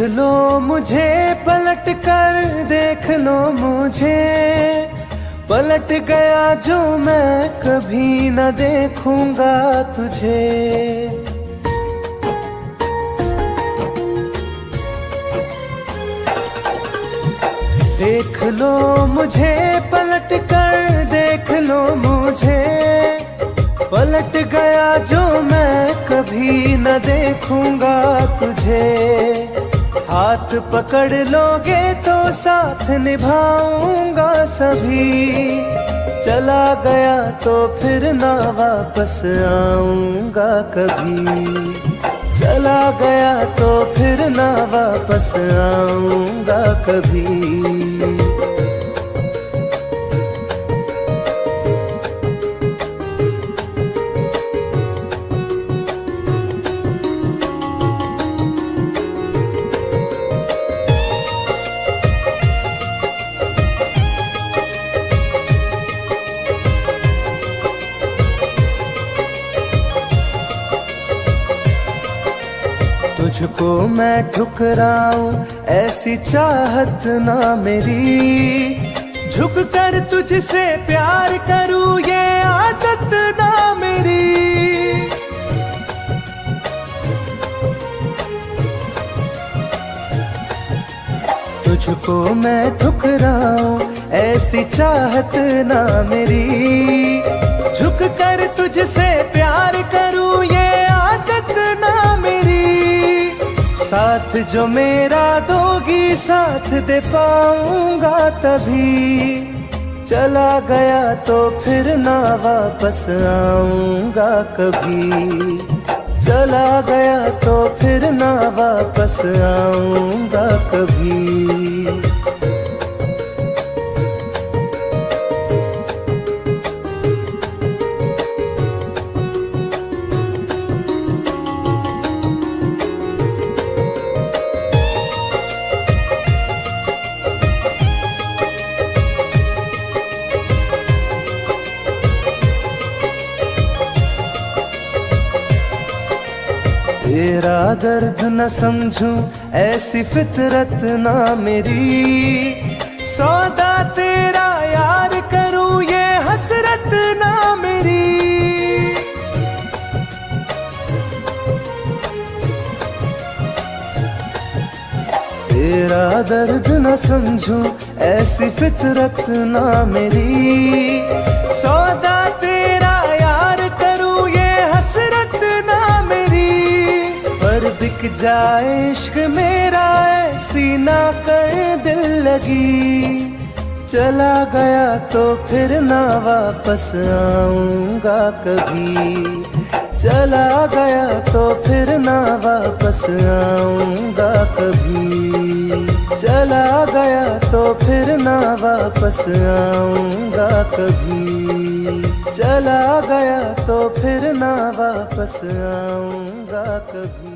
लो मुझे पलट कर, देख लो मुझे, पलट गया जो मैं कभी न देखूंगा तुझे। देख लो मुझे पलट कर, देख लो मुझे, पलट गया जो मैं कभी न देखूंगा तुझे। हाथ पकड़ लोगे तो साथ निभाऊंगा सभी, चला गया तो फिर ना वापस आऊंगा कभी। चला गया तो फिर ना वापस आऊंगा कभी। तुझको मैं ठुकराऊं ऐसी चाहत ना मेरी, झुक कर तुझसे प्यार करूं ये आदत ना मेरी। तुझको मैं ठुकराऊं ऐसी चाहत ना मेरी, झुक कर तुझसे प्यार करूं ये आदत ना मेरी। साथ जो मेरा दोगी साथ दे पाऊंगा तभी, चला गया तो फिर ना वापस आऊंगा कभी। चला गया तो फिर ना वापस आऊंगा कभी। तेरा दर्द न समझूं ऐसी फितरत ना मेरी, सौदा तेरा यार करूं ये हसरत ना मेरी। तेरा दर्द न समझूं ऐसी फितरत ना मेरी, सौदा तेरा यार करूं ये हसरत ना मेरी। पर बिक जाए इश्क मेरा ऐसी ना कर दिल लगी, चला गया तो फिर ना वापस आऊंगा कभी। चला गया तो फिर ना वापस आऊंगा कभी। चला गया तो फिर ना वापस आऊंगा कभी। चला गया तो फिर ना वापस आऊंगा कभी।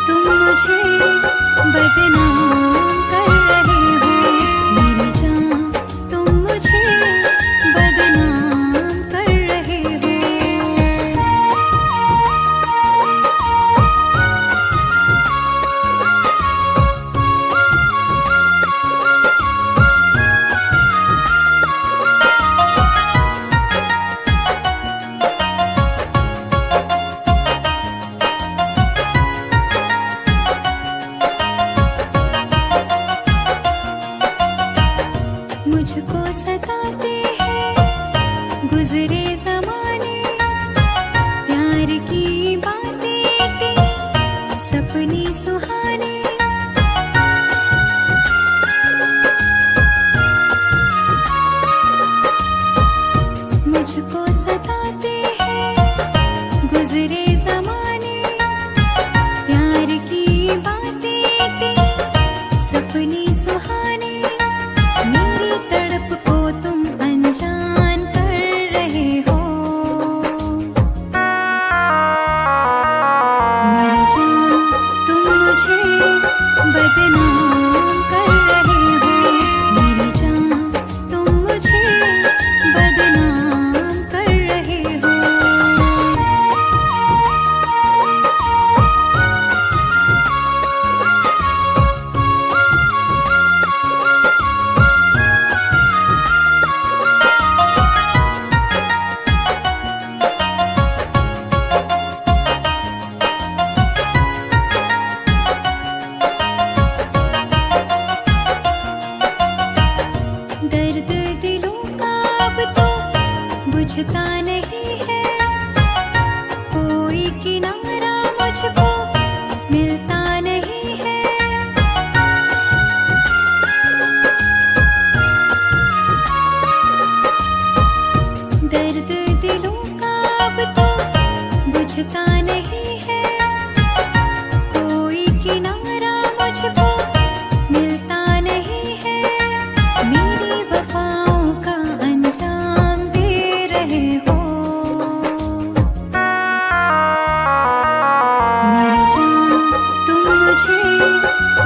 तुम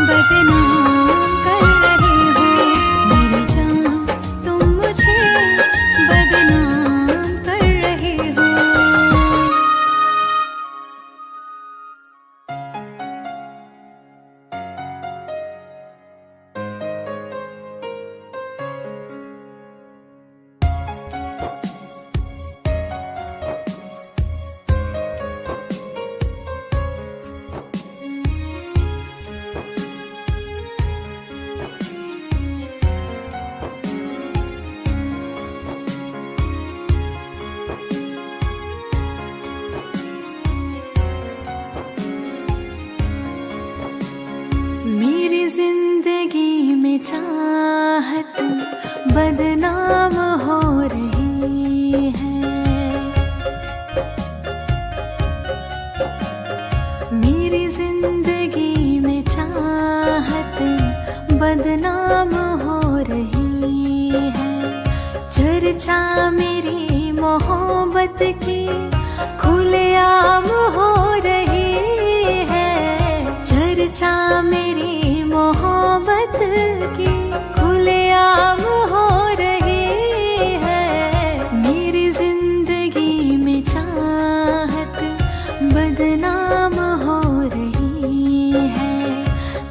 बदनाम कर रहे हो। मेरी जान तुम मुझे बदनाम कर रहे हो। मेरी जिंदगी में चाहत बदनाम हो रही है। मेरी जिंदगी में चाहत बदनाम हो रही है। चर्चा मेरी मोहब्बत की खुलेआम हो रही है। चर्चा मेरी मोहब्बत की खुलेआम हो रही है। मेरी जिंदगी में चाहत बदनाम हो रही है।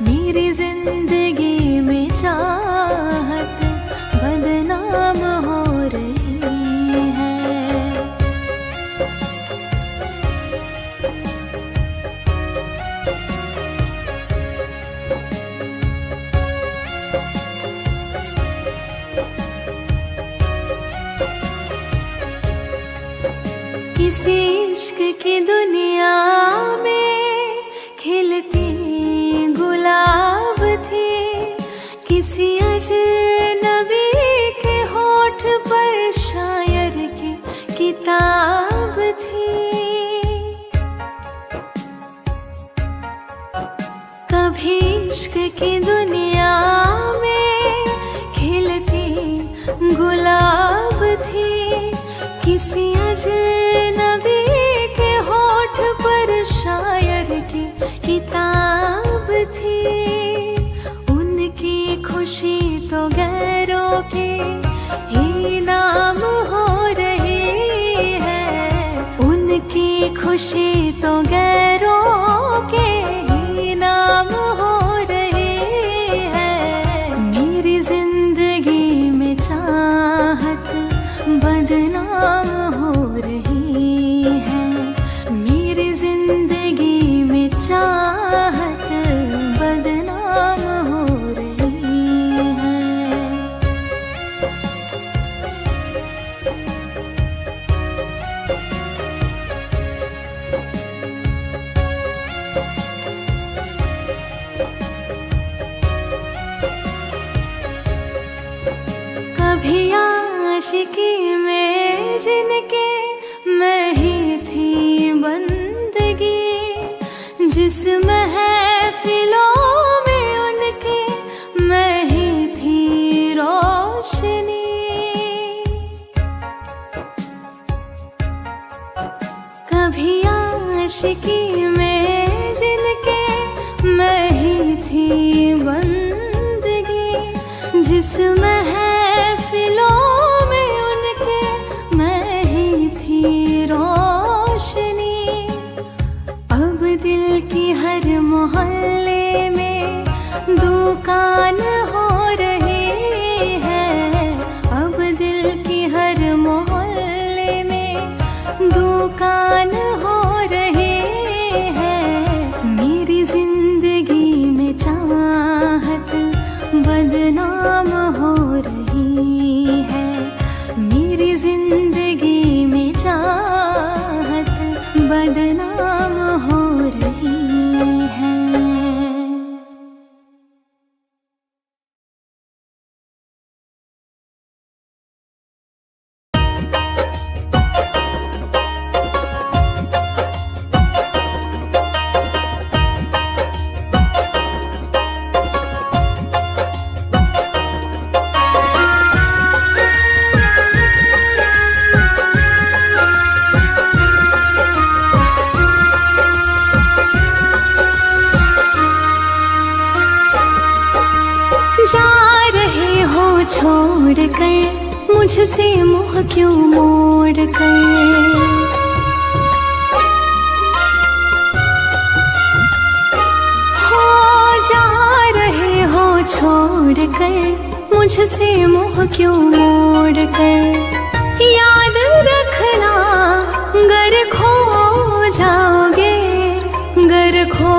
मेरी जिंदगी में चाहत बदनाम हो रही है। किसी इश्क की दुनिया में खिलती गुलाब थी। किसी अजनबी के होठ पर शायर की किताब थी। कभी इश्क की दुनिया में खिलती गुलाब थी। किसी अजनबी के होठ पर शायर की किताब थी। उनकी खुशी तो गैरों के ही नाम हो रही है। उनकी खुशी तो गैरों के ही नाम हो रही है। मेरी जिंदगी में चाहत बदनाम हो रही है। मेरी जिंदगी में चाहत बदनाम हो रही है। कभी आशिकी में जिनके मैं ही थी बंदगी। जिस महफिलों में उनके मैं ही थी रोशनी। कभी आशिकी में जिनके मैं ही थी बंदगी। जिस महफिलों में उनके मैं ही थी रोशनी। अब दिल की हर मोहल्ले में दुकान हो रही है। अब दिल की हर मोहल्ले में दुकान हो रही है। मेरी जिंदगी में चाहत बदनाम हो रही है। मेरी जिंदगी में चाहत बदनाम हो रही है। जा रहे हो छोड़ कर मुझसे मुँह क्यों मोड़ कर। हो जा रहे हो छोड़ कर मुझसे मुँह क्यों मोड़ कर। याद रखना गर खो जाओगे, गर खो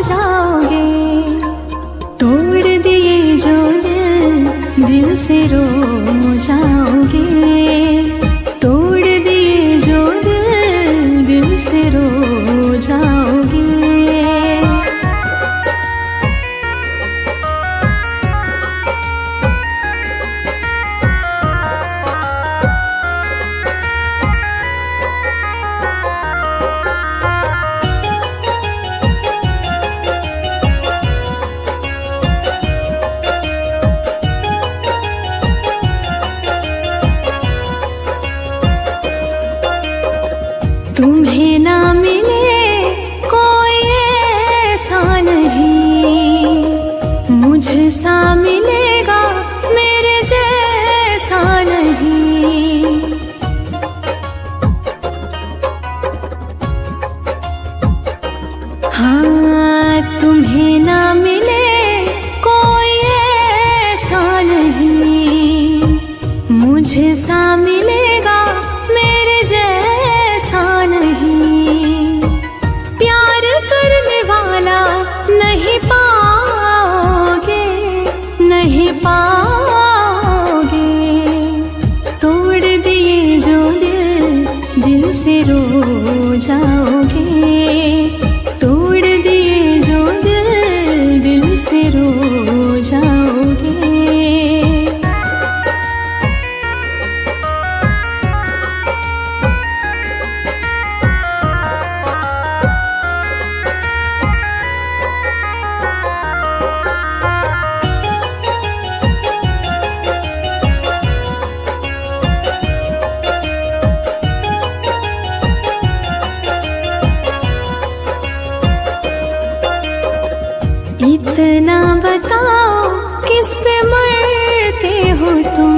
जाओगे। तोड़ दिए जो दिल से रो जाओगे। तोड़ दिए जो दिल से रो जाओगे। तुम्हें ना मिले कोई ऐसा नहीं, मुझसा मिलेगा मेरे जैसा नहीं। हाँ तुम्हें ना मिले कोई ऐसा नहीं, मुझसा मिलेगा मेरे जैसा नहीं। प्यार करने वाला नहीं पाओगे, नहीं पाओगे। तोड़ दिए जो दिल से रो जाओगे। तोड़ दिए जो दिल से रो जाओगे। इतना बताओ किस पे मरते हो तुम,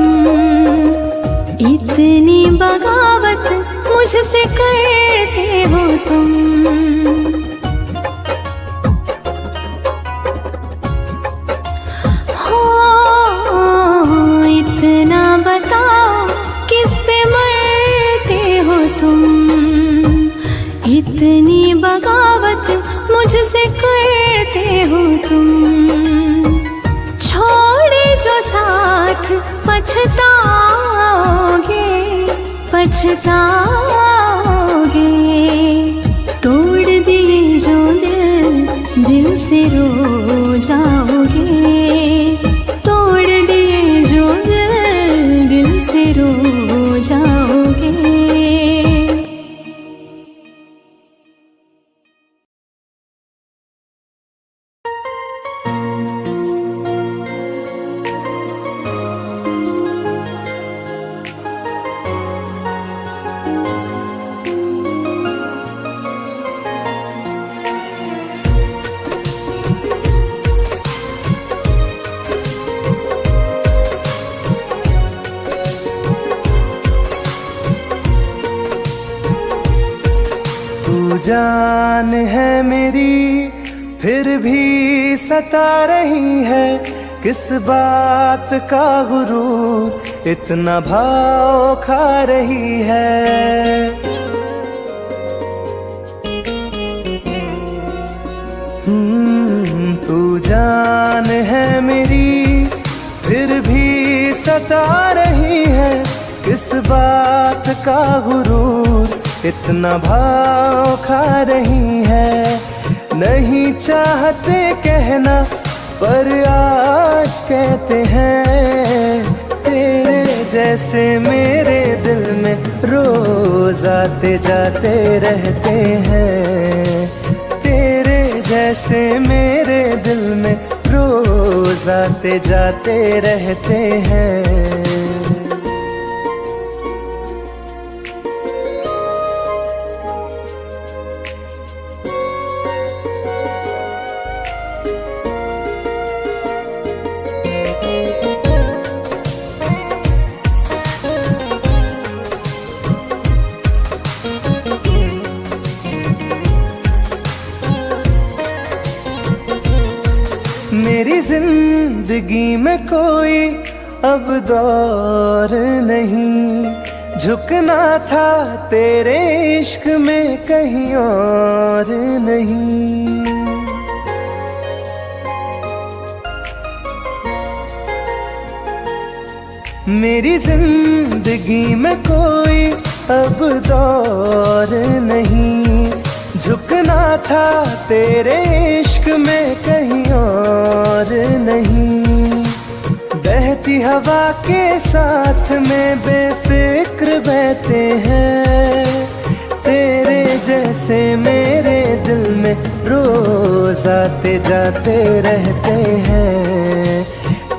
इतनी बगावत मुझसे करते हो तुम। हो इतना बताओ किस पे मरते हो तुम, इतनी बगावत मुझसे करते हो तुम। छोड़े जो साथ पछताओगे, पछताओगे। तोड़ दिए जो दिल से रो जाओगे। तोड़ दिए जो दिल से रो जाओगे। जान है मेरी फिर भी सता रही है, किस बात का गुरूर इतना भाव खा रही है। तू जान है मेरी फिर भी सता रही है, किस बात का गुरूर इतना भाव खा रही है। नहीं चाहते कहना पर आज कहते हैं, तेरे जैसे मेरे दिल में रोज आते जाते रहते हैं। तेरे जैसे मेरे दिल में रोज आते जाते रहते हैं। मेरी जिंदगी में कोई अब दौर नहीं, झुकना था तेरे इश्क में कहीं और नहीं। मेरी जिंदगी में कोई अब दौर नहीं, झुकना था तेरे इश्क में कहीं और नहीं। बहती हवा के साथ में बेफिक्र बहते हैं, तेरे जैसे मेरे दिल में रोज आते जाते रहते हैं।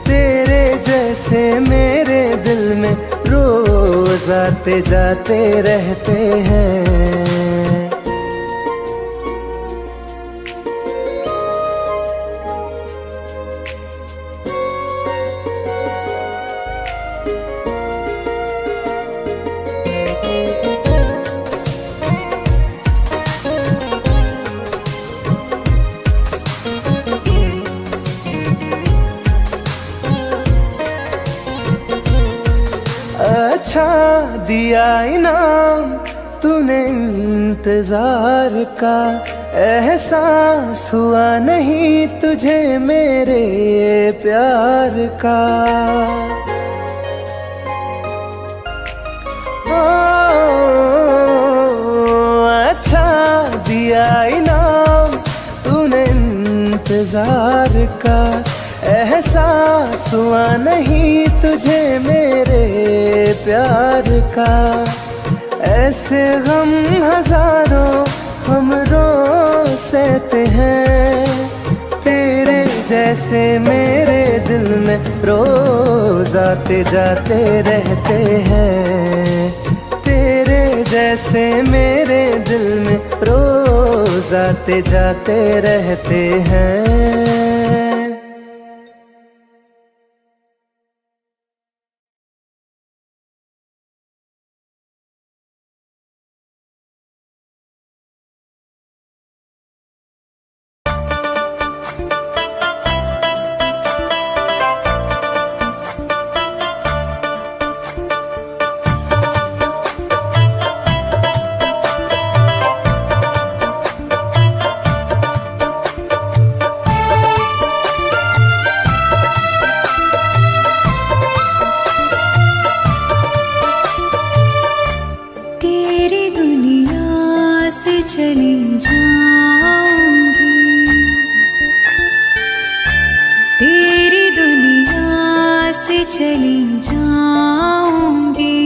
तेरे जैसे मेरे दिल में रोज आते जाते रहते हैं। अच्छा दिया इनाम तूने इंतजार का, एहसास हुआ नहीं तुझे मेरे प्यार का। ओ, अच्छा दिया इनाम तूने इंतजार का, एहसास हुआ नहीं तुझे मेरे प्यार का। ऐसे गम हजारों हम रोज सहते हैं, तेरे जैसे मेरे दिल में रोज आते जाते रहते हैं। तेरे जैसे मेरे दिल में रोज आते जाते रहते हैं। चली जाऊंगी, तेरी दुनिया से चली जाऊंगी,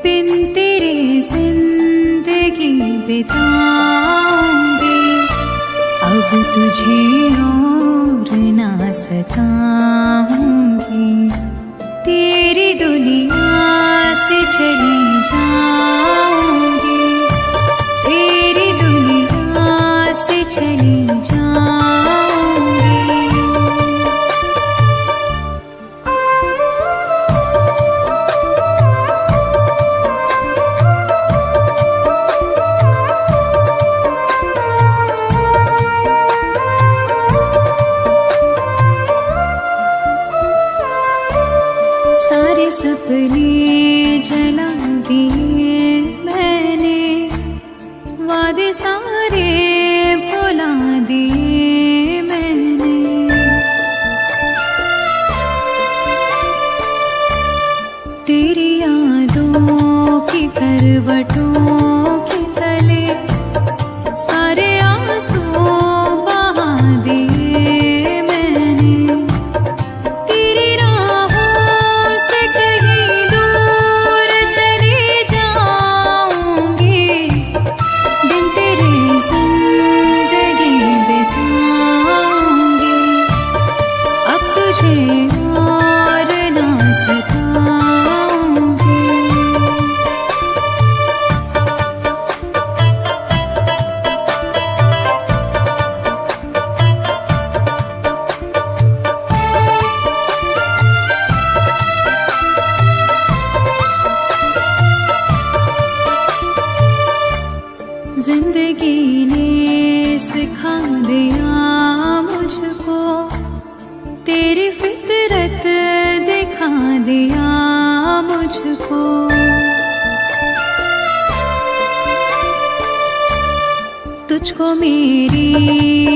बिन तेरे जिंदगी बिताऊंगी। अब तुझे और ना सताऊंगी, तेरी दुनिया से चली जाऊंगी, तेरी दुनिया से चली जाऊंगी। सारे सपने जला दिए मैंने, वादे सारे भुला दिए मैंने। तेरी यादों की करवटों के तले सारे आंसू बहा दिए मैंने। तेरी राहों से कहीं दूर चली जाऊंगी, दिन तेरी जिंदगी बिताऊंगी। अब तुझे और ना सताऊंगी। जिंदगी ने सिखा दिया मुझको मुझको। तुझको मेरी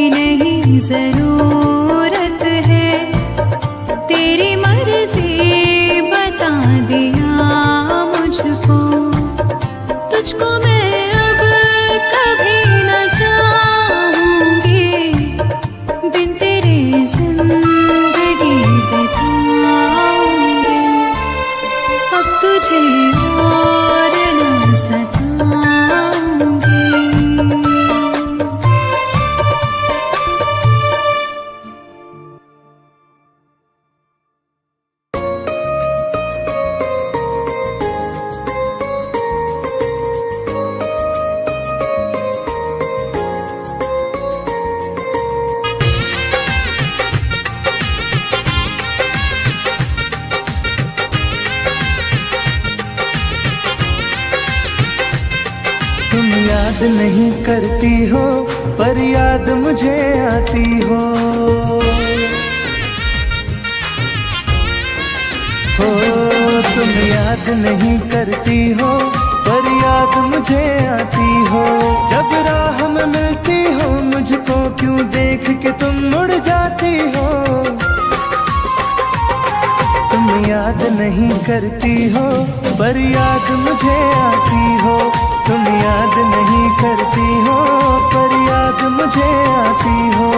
नहीं जरूरत है, तेरी मर्जी बता दिया मुझको। तुझको मैं अब कभी न चाहूंगी, बिन तेरे जिंदगी बिताऊंगी। अब तुझे और न सताऊंगी। तुम याद नहीं करती हो पर याद मुझे आती हो। तुम याद नहीं करती हो पर याद मुझे आती हो। जब राह में मिलती हो मुझको क्यों देख के तुम मुड़ जाती हो। तुम याद नहीं करती हो पर याद मुझे आती हो। तुम याद नहीं करती हो पर याद मुझे आती हो।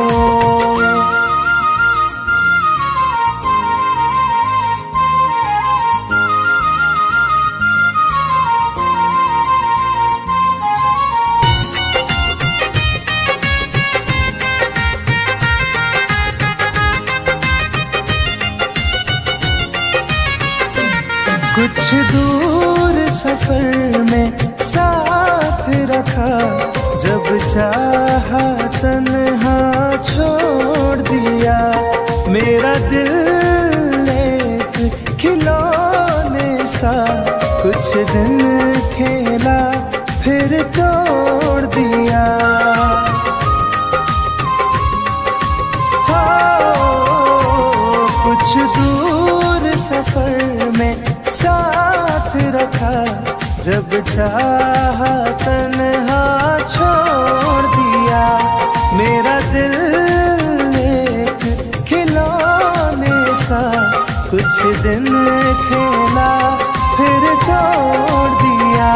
कुछ दूर सफर में साथ रखा, जब चाहा तन्हा छोड़ दिया। मेरा दिल एक खिलौने सा कुछ दिन खेला फिर तोड़ दिया। कुछ दूर सफर में साथ रखा, जब चाहा तन्हा छोड़ दिया। मेरा दिल एक खिलौने सा कुछ दिन खेला फिर तोड़ दिया।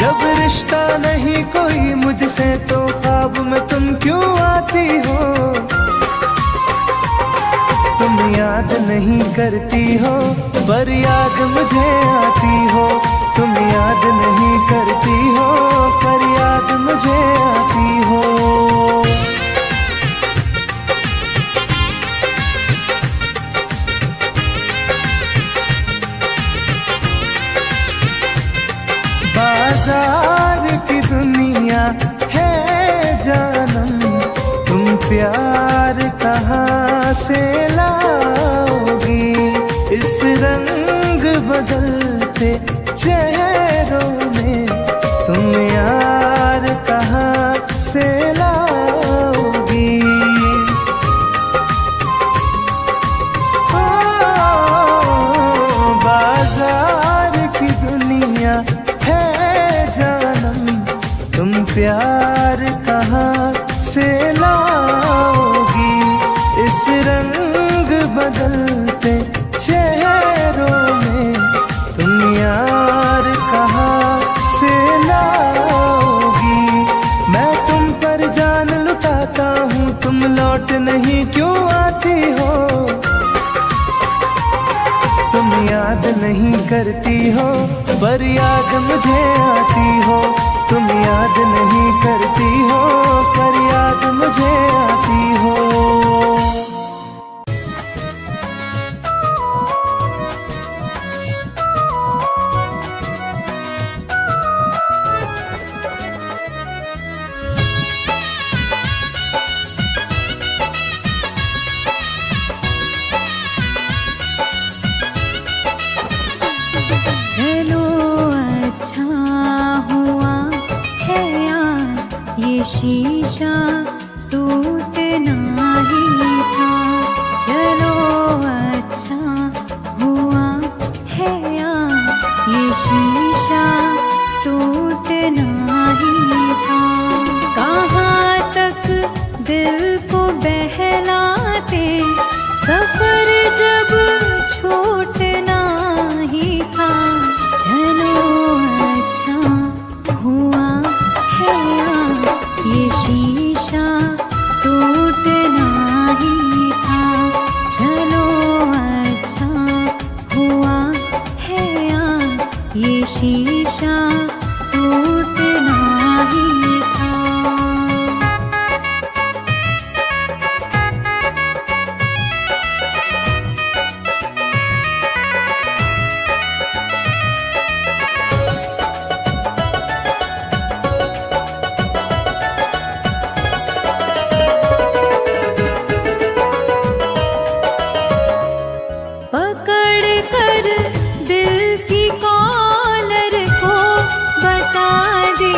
जब रिश्ता नहीं कोई मुझसे तो ख्वाब में तुम क्यों आती हो। तुम याद नहीं करती हो पर याद मुझे आती हो। तुम याद नहीं करती हो पर याद मुझे आती हो। बाजार की दुनिया है जानम, तुम प्यार कहाँ से लाओगी। इस रंग बदलते चेहरों में तुम यार कहाँ से लाओगी। बाजार की दुनिया है जानम, तुम प्यार कहाँ से लाओगी। इस रंग बदलते चेहरों में तुम यार कहाँ से लाओगी। मैं तुम पर जान लुटाता हूँ, तुम लौट नहीं क्यों आती हो। तुम याद नहीं करती हो पर याद मुझे आती हो। तुम याद नहीं करती हो पर याद मुझे आती हो। चलो अच्छा हुआ है यार, ये शीशा टूटना ही था। चलो अच्छा हुआ है यार, को बहलाते, सफर जब छूटना ही था। चलो अच्छा हुआ है ये शीशा टूटना ही था। चलो अच्छा हुआ है ये शीशा टूटना ही था। पकड़ कर दिल की कॉलर को बता दे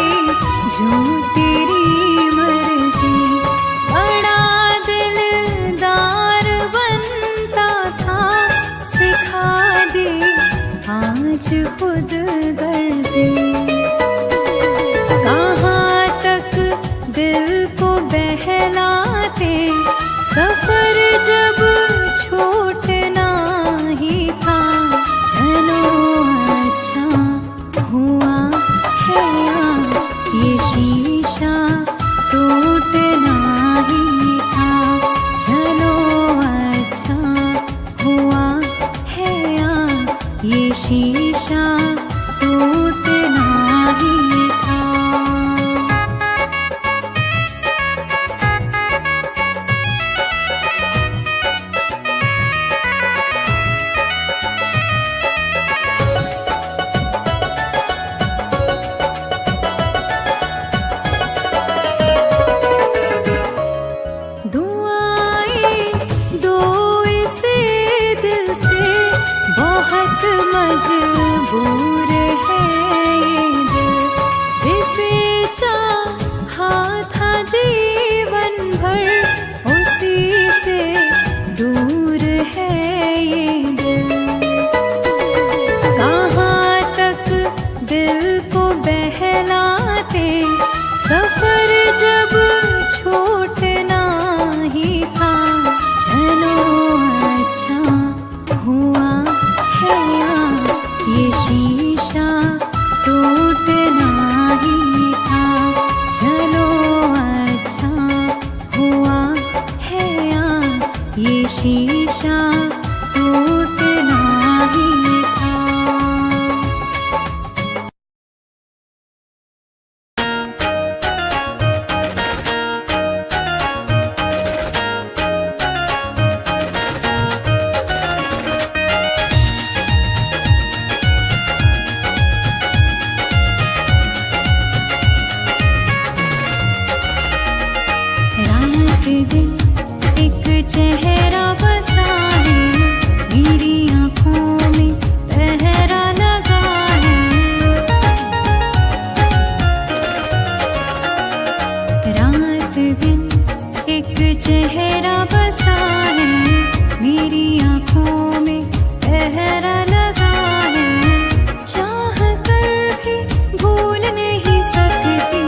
जो तेरी मर्जी। बड़ा दिलदार बनता था, सिखा दे आज खुद गर्जी। कहाँ तक दिल को बहलाते, सफर जब छूटना ही था। चलो अच्छा हुआ है ये शीशा टूटना ही था। चलो अच्छा हुआ है ये शीशा टूटना ही था। दुआएं दो इस दिल से, बहुत मजबूर है ये दिल। जिसे चाहा था जीवन भर, उसी से दूर है ये दिल। कहाँ तक दिल को बहलाते, सफर जब छूटना ही था। चलो अच्छा हुआ है ये शीशा टूटना ही था। चलो अच्छा हुआ है ये शीशा टूटना ही था। रात दिन एक चेहरा बसा है, मेरी आँखों में पहरा लगा है। रात दिन एक चेहरा बसा है, मेरी आँखों में पहरा लगा है। चाह कर भी भूल नहीं सकती,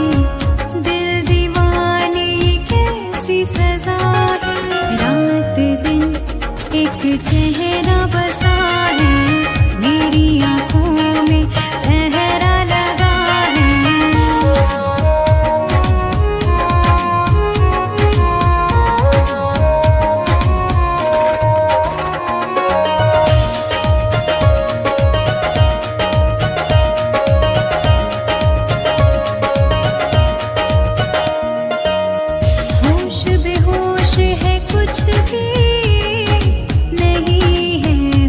दिल दीवाने ये कैसी सजा है। रात दिन एक चेहरा बसा है, मेरी आँखों में पहरा लगा है। होश बेहोश है, कुछ भी नहीं है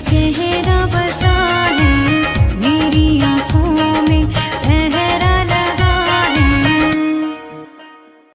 चेहरा बसा